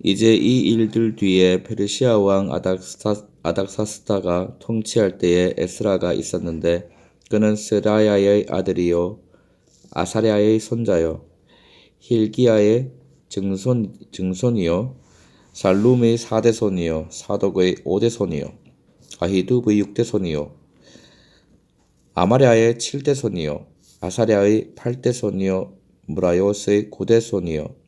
이제 이 일들 뒤에 페르시아 왕 아닥사스다가 통치할 때에 에스라가 있었는데 그는 스라야의 아들이요 아사랴의 손자요 힐기야의 증손이요 살룸의 4대손이요 사독의 5대손이요 아히두브의 6대손이요 아마랴의 7대손이요 아사랴의 8대손이요 무라요스의 9대손이요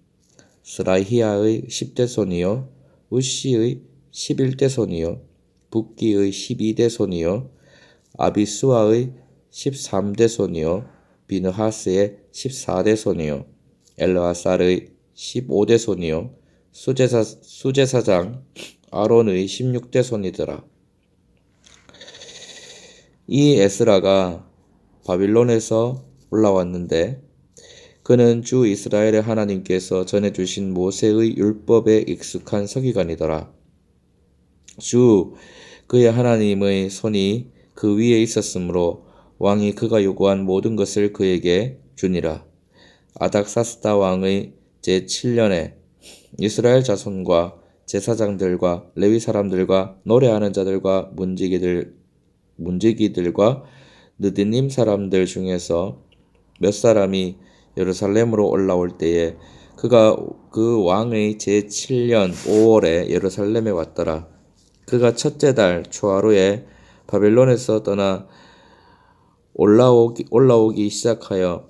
스라히야의 10대손이요 우시의 11대손이요 붓기의 12대손이요 아비수아의 13대손이요 비느하스의 14대손이요 엘르아살의 15대손이요 수제사장 아론의 16대손이더라. 이 에스라가 바빌론에서 올라왔는데 그는 주 이스라엘의 하나님께서 전해주신 모세의 율법에 익숙한 서기관이더라. 주 그의 하나님의 손이 그 위에 있었으므로 왕이 그가 요구한 모든 것을 그에게 주니라. 아닥사스다 왕의 제7년에 이스라엘 자손과 제사장들과 레위 사람들과 노래하는 자들과 문지기들과 느디님 사람들 중에서 몇 사람이 예루살렘으로 올라올 때에 그가 그 왕의 제7년 5월에 예루살렘에 왔더라. 그가 첫째 달 초하루에 바벨론에서 떠나 올라오기 시작하여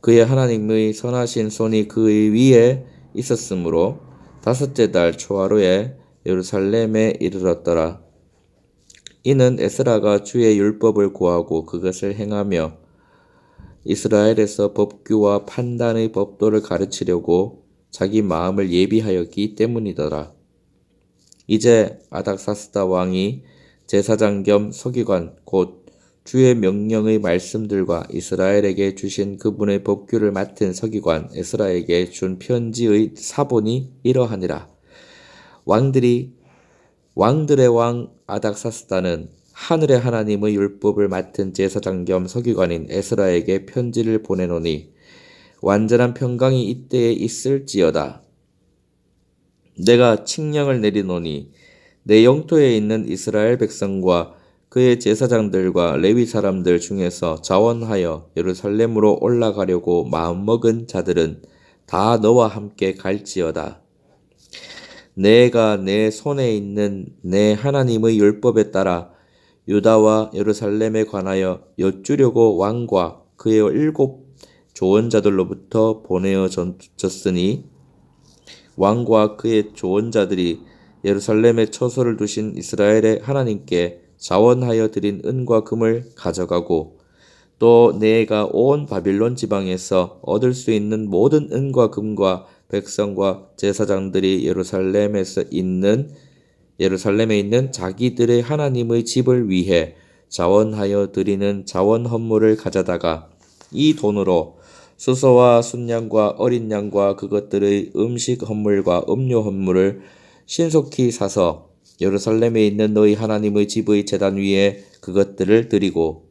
그의 하나님의 선하신 손이 그의 위에 있었으므로 다섯째 달 초하루에 예루살렘에 이르렀더라. 이는 에스라가 주의 율법을 구하고 그것을 행하며 이스라엘에서 법규와 판단의 법도를 가르치려고 자기 마음을 예비하였기 때문이더라. 이제 아닥사스다 왕이 제사장 겸 서기관 곧 주의 명령의 말씀들과 이스라엘에게 주신 그분의 법규를 맡은 서기관 에스라에게 준 편지의 사본이 이러하니라. 왕들의 왕 아닥사스다는 하늘의 하나님의 율법을 맡은 제사장 겸 서기관인 에스라에게 편지를 보내노니 완전한 평강이 이때에 있을지어다. 내가 칙령을 내리노니 내 영토에 있는 이스라엘 백성과 그의 제사장들과 레위 사람들 중에서 자원하여 예루살렘으로 올라가려고 마음먹은 자들은 다 너와 함께 갈지어다. 내가 내 손에 있는 내 하나님의 율법에 따라 유다와 예루살렘에 관하여 여쭈려고 왕과 그의 7 조언자들로부터 보내어졌으니 왕과 그의 조언자들이 예루살렘에 처소를 두신 이스라엘의 하나님께 자원하여 드린 은과 금을 가져가고 또 내가 온 바빌론 지방에서 얻을 수 있는 모든 은과 금과 백성과 제사장들이 예루살렘에 있는 자기들의 하나님의 집을 위해 자원하여 드리는 자원 헌물을 가져다가 이 돈으로 수소와 순양과 어린 양과 그것들의 음식 헌물과 음료 헌물을 신속히 사서 예루살렘에 있는 너희 하나님의 집의 제단 위에 그것들을 드리고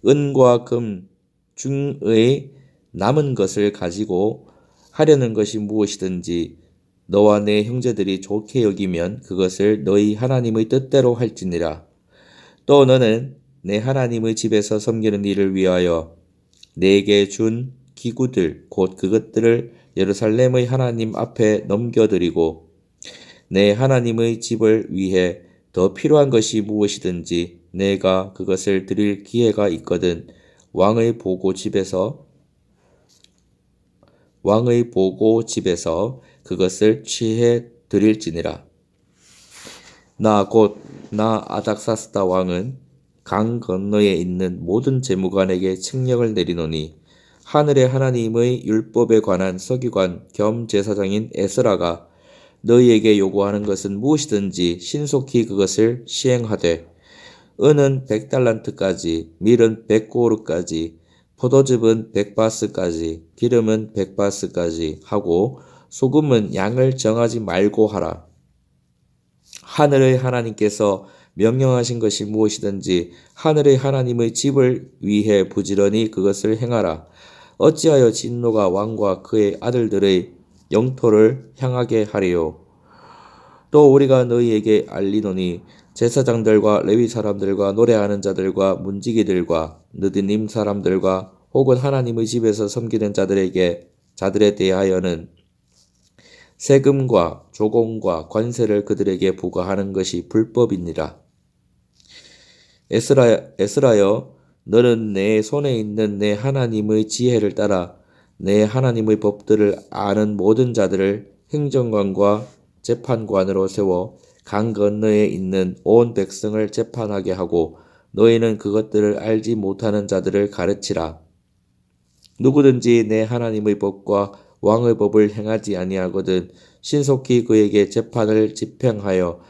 은과 금 중의 남은 것을 가지고 하려는 것이 무엇이든지 너와 내 형제들이 좋게 여기면 그것을 너희 하나님의 뜻대로 할지니라. 또 너는 내 하나님의 집에서 섬기는 일을 위하여 내게 준 기구들 곧 그것들을 예루살렘의 하나님 앞에 넘겨드리고 내 하나님의 집을 위해 더 필요한 것이 무엇이든지 내가 그것을 드릴 기회가 있거든 왕의 보고 집에서 그것을 취해 드릴지니라. 나 아닥사스다 왕은 강 건너에 있는 모든 재무관에게 칙령을 내리노니 하늘의 하나님의 율법에 관한 서기관 겸 제사장인 에스라가 너희에게 요구하는 것은 무엇이든지 신속히 그것을 시행하되 은은 100달란트까지 밀은 100고르까지 포도즙은 100바스까지 기름은 100바스까지 하고 소금은 양을 정하지 말고 하라. 하늘의 하나님께서 명령하신 것이 무엇이든지 하늘의 하나님의 집을 위해 부지런히 그것을 행하라. 어찌하여 진노가 왕과 그의 아들들의 영토를 향하게 하리요. 또 우리가 너희에게 알리노니 제사장들과 레위 사람들과 노래하는 자들과 문지기들과 느디님 사람들과 혹은 하나님의 집에서 섬기는 자들에 대하여는 세금과 조공과 관세를 그들에게 부과하는 것이 불법이니라. 에스라여, 너는 내 손에 있는 내 하나님의 지혜를 따라 내 하나님의 법들을 아는 모든 자들을 행정관과 재판관으로 세워 강 건너에 있는 온 백성을 재판하게 하고 너희는 그것들을 알지 못하는 자들을 가르치라. 누구든지 내 하나님의 법과 왕의 법을 행하지 아니하거든 신속히 그에게 재판을 집행하여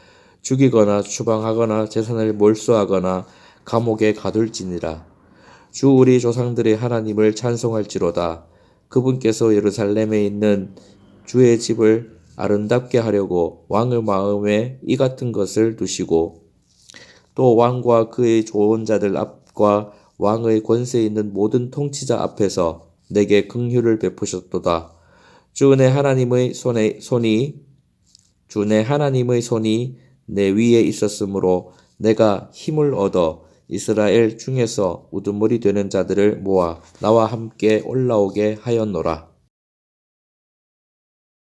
죽이거나 추방하거나 재산을 몰수하거나 감옥에 가둘지니라. 주 우리 조상들의 하나님을 찬송할지로다. 그분께서 예루살렘에 있는 주의 집을 아름답게 하려고 왕의 마음에 이 같은 것을 두시고 또 왕과 그의 좋은 자들 앞과 왕의 권세 있는 모든 통치자 앞에서 내게 긍휼을 베푸셨도다. 주 내 하나님의 손이 내 위에 있었으므로 내가 힘을 얻어 이스라엘 중에서 우두머리 되는 자들을 모아 나와 함께 올라오게 하였노라.